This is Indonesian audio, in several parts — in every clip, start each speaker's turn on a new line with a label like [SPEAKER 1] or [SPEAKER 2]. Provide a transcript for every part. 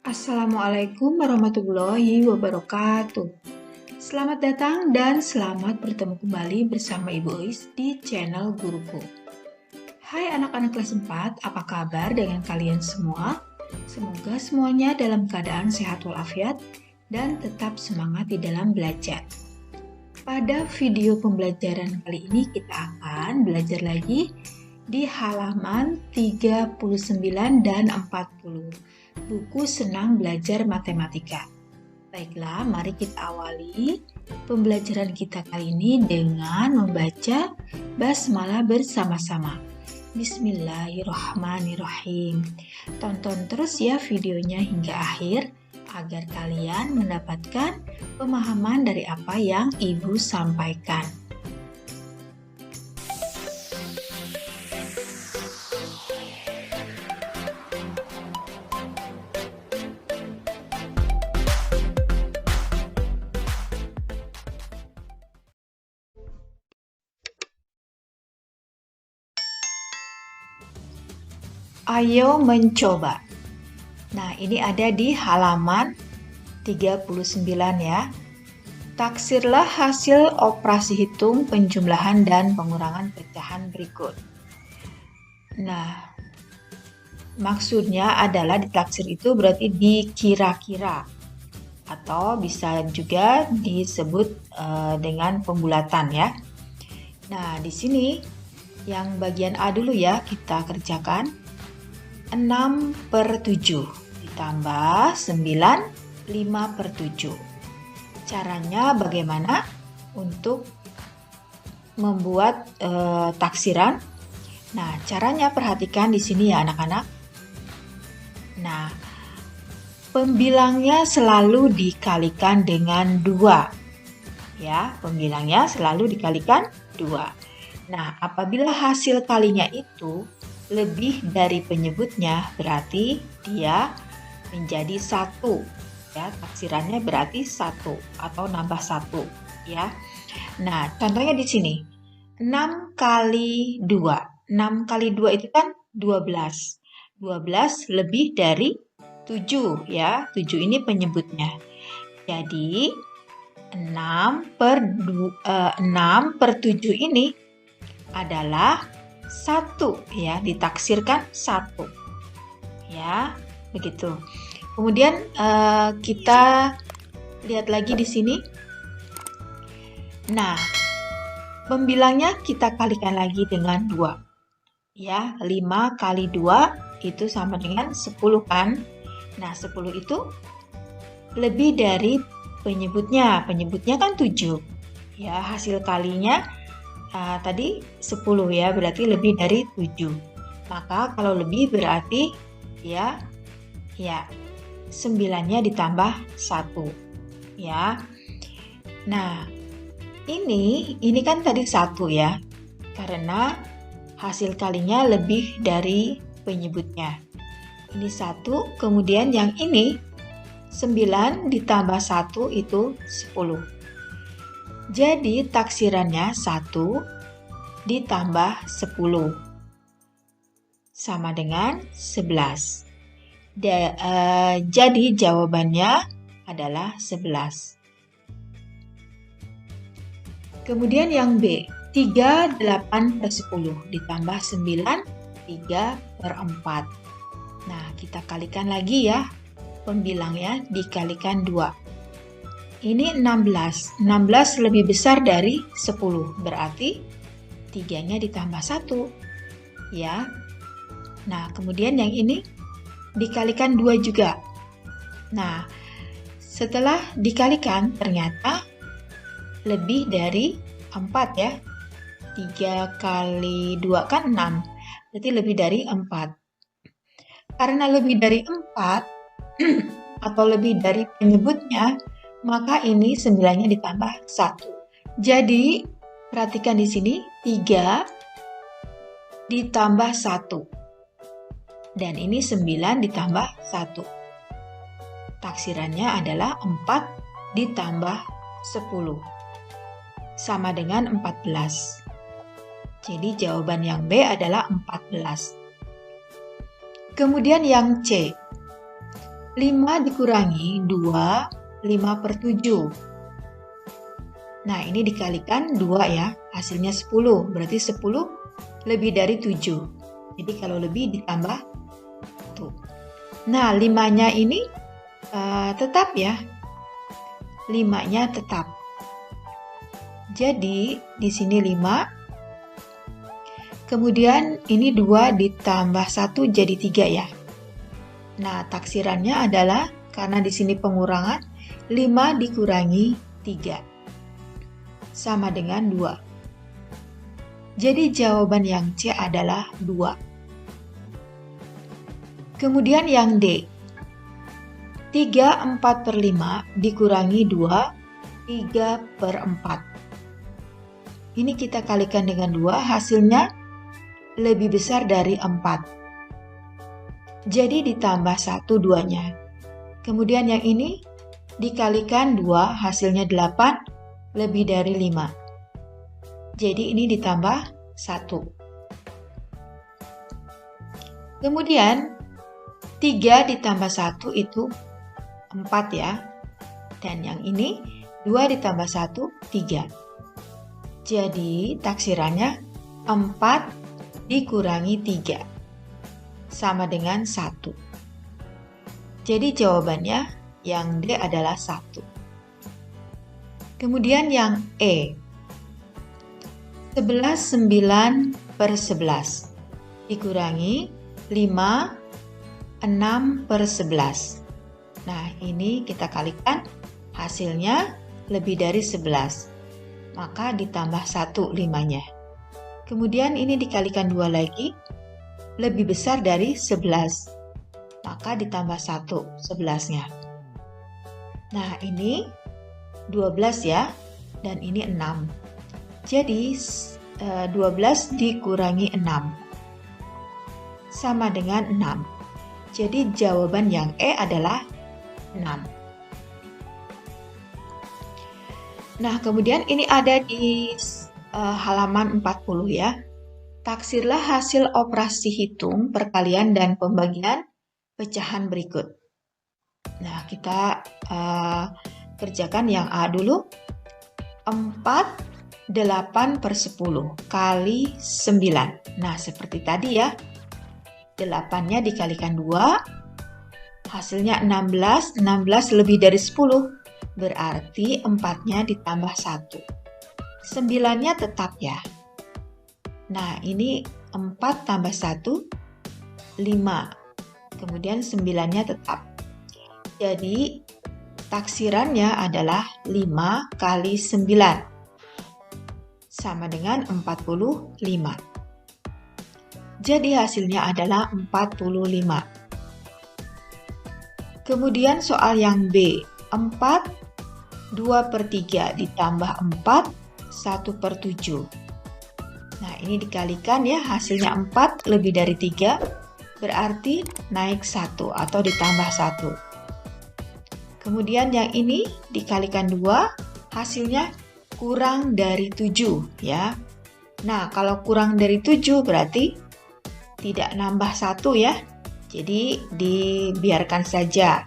[SPEAKER 1] Assalamualaikum warahmatullahi wabarakatuh. Selamat datang dan selamat bertemu kembali bersama Ibu Ois di channel Guruku. Hai anak-anak kelas 4, apa kabar dengan kalian semua? Semoga semuanya dalam keadaan sehat walafiat dan tetap semangat di dalam belajar. Pada video pembelajaran kali ini kita akan belajar lagi di halaman 39 dan 40. Buku Senang Belajar Matematika. Baiklah, mari kita awali pembelajaran kita kali ini dengan membaca basmalah bersama-sama. Bismillahirrahmanirrahim. Tonton terus ya videonya hingga akhir agar kalian mendapatkan pemahaman dari apa yang Ibu sampaikan. Ayo mencoba. Nah, ini ada di halaman 39 ya. Taksirlah hasil operasi hitung, penjumlahan, dan pengurangan pecahan berikut. Nah, maksudnya adalah ditaksir itu berarti dikira-kira atau bisa juga disebut dengan pembulatan ya. Nah, di sini yang bagian A dulu ya kita kerjakan. 6/7 ditambah 9, 5/7. Caranya bagaimana untuk membuat taksiran? Nah, caranya perhatikan di sini ya anak-anak. Nah, pembilangnya selalu dikalikan dengan 2. Ya, pembilangnya selalu dikalikan 2. Nah, apabila hasil kalinya itu lebih dari penyebutnya, berarti dia menjadi 1. Ya, taksirannya berarti 1 atau nambah 1 ya. Nah, contohnya di sini 6 kali 2. 6 kali 2 itu kan 12. 12 lebih dari 7 ya. 7 ini penyebutnya. Jadi 6/7 ini adalah 1 ya, ditaksirkan 1 ya, begitu. Kemudian kita lihat lagi di sini. Nah, pembilangnya kita kalikan lagi dengan 2 ya. 5 kali 2 itu sama dengan 10 kan. Nah, 10 itu lebih dari penyebutnya kan 7 ya. Hasil kalinya tadi 10 ya, berarti lebih dari 7. Maka kalau lebih berarti ya 9-nya ditambah 1 ya. Nah, ini kan tadi 1 ya, karena hasil kalinya lebih dari penyebutnya. Ini 1, kemudian yang ini 9 ditambah 1 itu 10. Jadi taksirannya 1 ditambah 10 sama dengan 11. Jadi jawabannya adalah 11. Kemudian yang B, 3/8/10 ditambah 9, 3/4. Nah, kita kalikan lagi ya, pembilangnya dikalikan 2. Ini 16. 16 lebih besar dari 10. Berarti 3-nya ditambah 1. Ya. Nah, kemudian yang ini dikalikan 2 juga. Nah, setelah dikalikan ternyata lebih dari 4 ya. 3 kali 2 kan 6. Berarti lebih dari 4. Karena lebih dari 4 atau lebih dari penyebutnya, maka ini 9-nya ditambah 1. Jadi, perhatikan di sini 3 ditambah 1. Dan ini 9 ditambah 1. Taksirannya adalah 4 ditambah 10. Sama dengan 14. Jadi jawaban yang B adalah 14. Kemudian yang C. 5 dikurangi 2, 5 per 7. Nah, ini dikalikan 2 ya, hasilnya 10. Berarti 10 lebih dari 7. Jadi kalau lebih ditambah 1. Nah, 5-nya ini tetap ya. 5-nya tetap. Jadi, di sini 5. Kemudian ini 2 ditambah 1 jadi 3 ya. Nah, taksirannya adalah karena di sini pengurangan 5 dikurangi 3 sama dengan 2. Jadi jawaban yang C adalah 2. Kemudian yang D. 3/4 per 5 dikurangi 2, 3 per 4. Ini kita kalikan dengan 2, hasilnya lebih besar dari 4. Jadi ditambah 1 2-nya. Kemudian yang ini dikalikan 2, hasilnya 8 lebih dari 5. Jadi ini ditambah 1. Kemudian 3 ditambah 1 itu 4 ya. Dan yang ini 2 ditambah 1, 3. Jadi taksirannya 4 dikurangi 3. Sama dengan 1. Jadi jawabannya yang D adalah 1. Kemudian yang E. 11 9 per 11 dikurangi 5 6 per 11. Nah, ini kita kalikan, hasilnya lebih dari 11. Maka ditambah 1 5-nya. Kemudian ini dikalikan 2 lagi, lebih besar dari 11. Maka ditambah 1 11-nya. Nah, ini 12 ya, dan ini 6. Jadi 12 dikurangi 6 sama dengan 6. Jadi jawaban yang E adalah 6. Nah, kemudian ini ada di halaman 40 ya. Taksirlah hasil operasi hitung, perkalian, dan pembagian pecahan berikut. Nah, kita kerjakan yang A dulu. 4 8 per 10 kali 9. Nah, seperti tadi ya. 8-nya dikalikan 2, hasilnya 16. 16 lebih dari 10, berarti 4-nya ditambah 1. 9-nya tetap ya. Nah, ini 4 tambah 1, 5. Kemudian 9-nya tetap. Jadi, taksirannya adalah 5 kali 9. Sama dengan 45. Jadi, hasilnya adalah 45. Kemudian soal yang B. 4, 2 per 3 ditambah 4, 1 per 7. Nah, ini dikalikan ya, hasilnya 4 lebih dari 3, berarti naik 1 atau ditambah 1. Kemudian yang ini dikalikan 2, hasilnya kurang dari 7 ya. Nah, kalau kurang dari 7 berarti tidak nambah 1 ya. Jadi dibiarkan saja.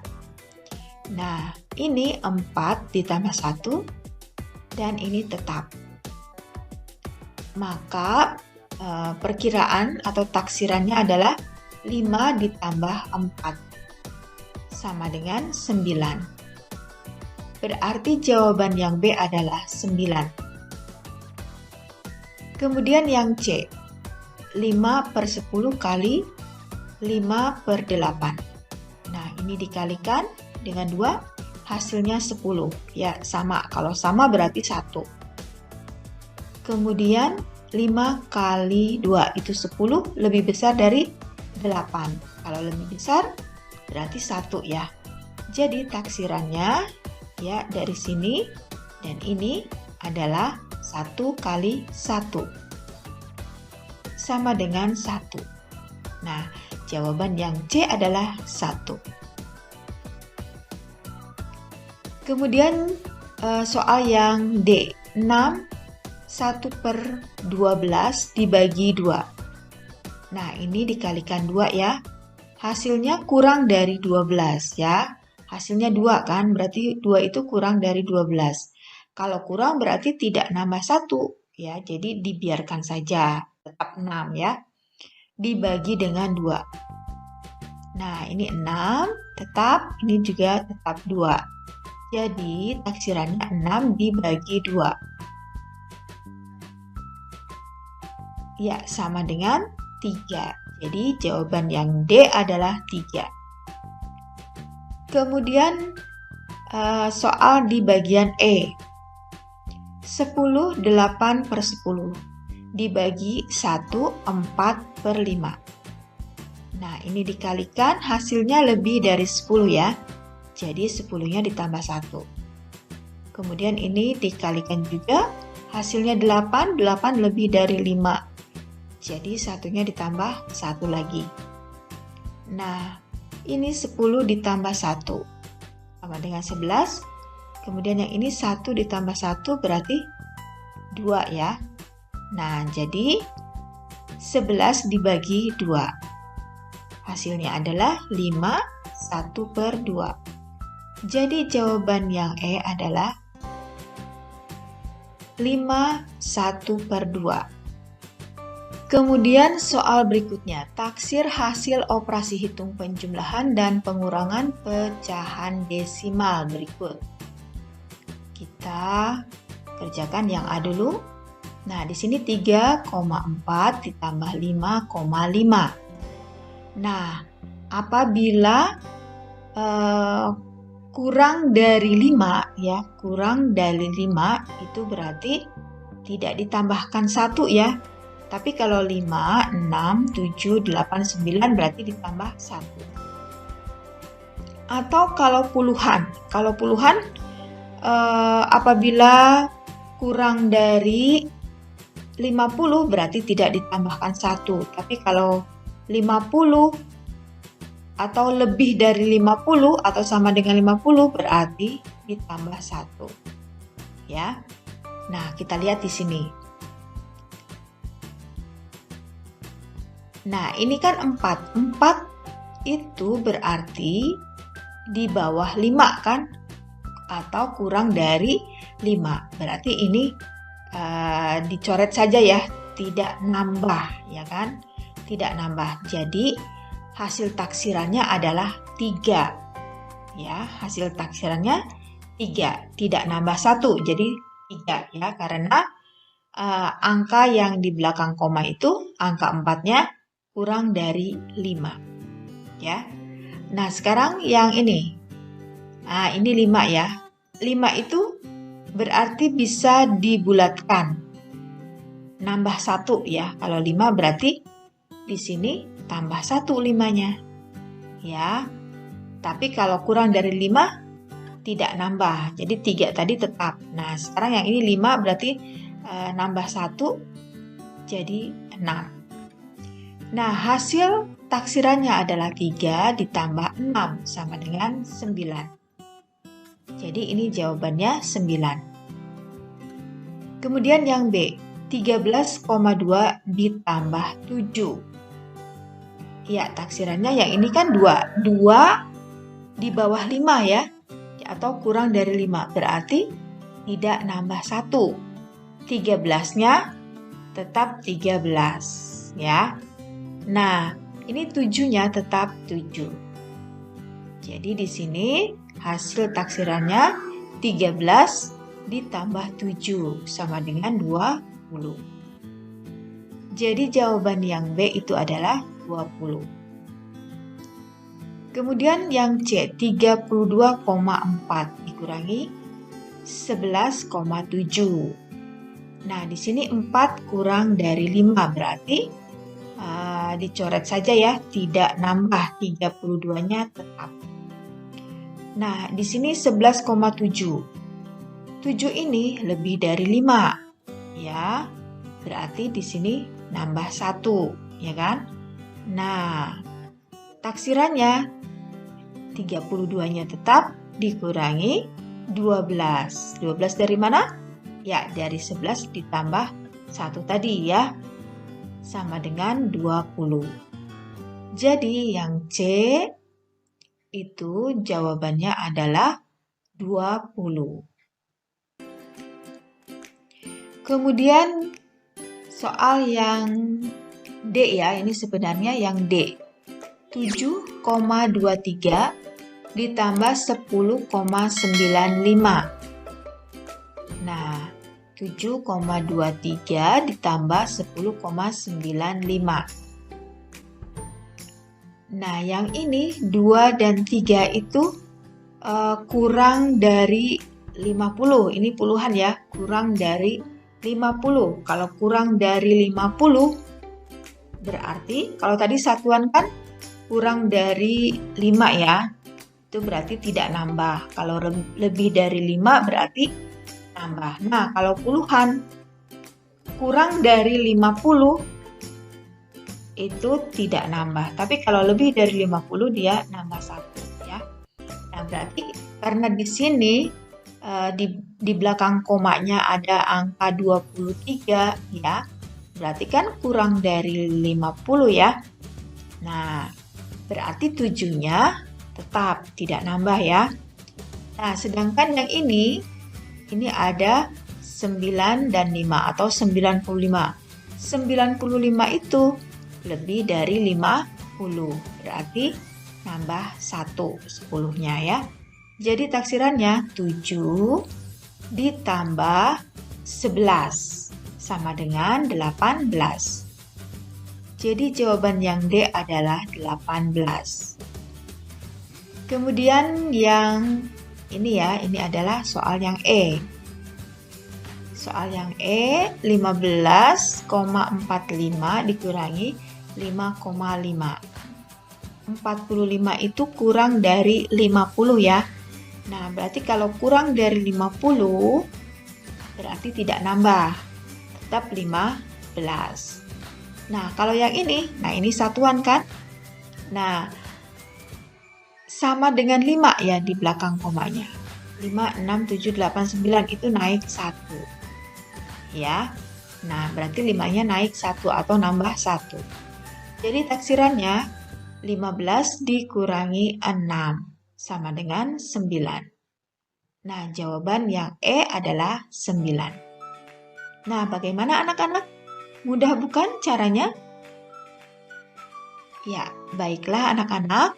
[SPEAKER 1] Nah, ini 4 ditambah 1 dan ini tetap. Maka perkiraan atau taksirannya adalah 5 ditambah 4 sama dengan 9. Berarti jawaban yang B adalah 9. Kemudian yang C, 5 per 10 kali 5 per 8. Nah, ini dikalikan dengan 2, hasilnya 10. Ya, sama. Kalau sama berarti 1. Kemudian 5 kali 2 itu 10, lebih besar dari 8. Kalau lebih besar berarti 1 ya. Jadi taksirannya ya dari sini dan ini adalah 1 kali 1 sama dengan 1. Nah, jawaban yang C adalah 1. Kemudian soal yang D, 6 1 per 12 dibagi 2. Nah, ini dikalikan 2 ya. hasilnya kurang dari 12 ya. Hasilnya 2 kan, berarti 2 itu kurang dari 12. Kalau kurang berarti tidak nambah 1 ya, jadi dibiarkan saja, tetap 6 ya. Dibagi dengan 2. Nah, ini 6 tetap, ini juga tetap 2. Jadi, taksirannya 6 dibagi 2. Ya, sama dengan 3. Jadi, jawaban yang D adalah 3. Kemudian, soal di bagian E. 10, 8 per 10. Dibagi 1, 4 per 5. Nah, ini dikalikan hasilnya lebih dari 10 ya. Jadi 10-nya ditambah 1. Kemudian ini dikalikan juga, hasilnya 8, 8 lebih dari 5. Jadi satunya ditambah 1 lagi. Nah, ini 10 ditambah 1 sama dengan 11. Kemudian yang ini 1 ditambah 1 berarti 2 ya. Nah, jadi 11 dibagi 2. Hasilnya adalah 5, 1 per 2. Jadi jawaban yang E adalah 5, 1 per 2. Kemudian soal berikutnya, taksir hasil operasi hitung penjumlahan dan pengurangan pecahan desimal berikut. Kita kerjakan yang A dulu. Nah, di sini 3,4 ditambah 5,5. Nah, apabila kurang dari 5 ya, kurang dari 5 itu berarti tidak ditambahkan 1 ya. Tapi kalau 5, 6, 7, 8, 9 berarti ditambah 1. Atau kalau puluhan. Kalau puluhan apabila kurang dari 50 berarti tidak ditambahkan 1. Tapi kalau 50 atau lebih dari 50 atau sama dengan 50 berarti ditambah 1. Ya. Nah, kita lihat di sini. Nah, ini kan 4. 4 itu berarti di bawah 5 kan? Atau kurang dari 5. Berarti ini dicoret saja ya, tidak nambah ya kan? Tidak nambah. Jadi hasil taksirannya adalah 3. Ya, hasil taksirannya 3, tidak nambah 1. Jadi 3 ya, karena angka yang di belakang koma itu angka 4-nya kurang dari 5. Ya. Nah, sekarang yang ini. Nah, ini 5 ya. 5 itu berarti bisa dibulatkan. Nambah 1 ya. Kalau 5 berarti di sini tambah 1 5-nya. Ya. Tapi kalau kurang dari 5 tidak nambah. Jadi 3 tadi tetap. Nah, sekarang yang ini 5 berarti nambah 1 jadi 6. Nah, hasil taksirannya adalah 3 ditambah 6 sama dengan 9. Jadi ini jawabannya 9. Kemudian yang B, 13,2 ditambah 7. Ya, taksirannya yang ini kan 2. 2 di bawah 5 ya, atau kurang dari 5. Berarti tidak nambah 1. 13-nya tetap 13 ya. Nah, ini 7-nya tetap 7. Jadi di sini hasil taksirannya 13 ditambah 7 sama dengan 20. Jadi jawaban yang B itu adalah 20. Kemudian yang C, 32,4 dikurangi 11,7. Nah, di sini 4 kurang dari 5 berarti dicoret saja ya, tidak nambah, 32-nya tetap. Nah, di sini 11,7. 7 ini lebih dari 5. Ya. Berarti di sini nambah 1, ya kan? Nah, taksirannya 32-nya tetap dikurangi 12. 12 dari mana? Ya, dari 11 ditambah 1 tadi ya. Sama dengan 20. Jadi yang C itu jawabannya adalah 20. Kemudian soal yang D ya, ini sebenarnya yang D. 7,23 ditambah 10,95. Nah, 7,23 ditambah 10,95. Nah, yang ini 2 dan 3 itu kurang dari 50. Ini puluhan ya, kurang dari 50. Kalau kurang dari 50, berarti kalau tadi satuan kan kurang dari 5 ya, itu berarti tidak nambah. Kalau lebih dari 5 berarti nambah. Nah, kalau puluhan kurang dari 50 itu tidak nambah. Tapi kalau lebih dari 50 dia nambah 1 ya. Nah, berarti karena di sini di belakang komanya ada angka 23 ya. Berarti kan kurang dari 50 ya. Nah, berarti 7-nya tetap tidak nambah ya. Nah, sedangkan yang ini ada 9 dan 5 atau 95. 95 itu lebih dari 50. Berarti nambah 1 10-nya ya. Jadi taksirannya 7 ditambah 11 sama dengan 18. Jadi jawaban yang D adalah 18. Kemudian yang ini ya, ini adalah soal yang E. Soal yang E, 15,45 dikurangi 5,5. 45 itu kurang dari 50 ya. Nah, berarti kalau kurang dari 50, berarti tidak nambah. Tetap 15. Nah, kalau yang ini, nah ini satuan kan? Nah, sama dengan 5 ya di belakang komanya. 5, 6, 7, 8, 9 itu naik 1. Ya. Nah, berarti 5-nya naik 1 atau nambah 1. Jadi taksirannya 15 dikurangi 6 sama dengan 9. Nah, jawaban yang E adalah 9. Nah, bagaimana anak-anak? Mudah bukan caranya? Ya, baiklah anak-anak.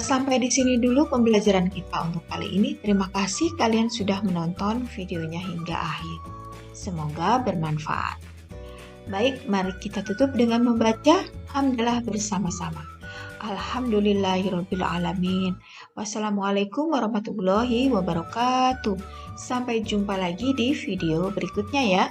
[SPEAKER 1] Sampai di sini dulu pembelajaran kita untuk kali ini. Terima kasih kalian sudah menonton videonya hingga akhir. Semoga bermanfaat. Baik, mari kita tutup dengan membaca hamdalah bersama-sama. Alhamdulillahirrabbilalamin. Wassalamualaikum warahmatullahi wabarakatuh. Sampai jumpa lagi di video berikutnya ya.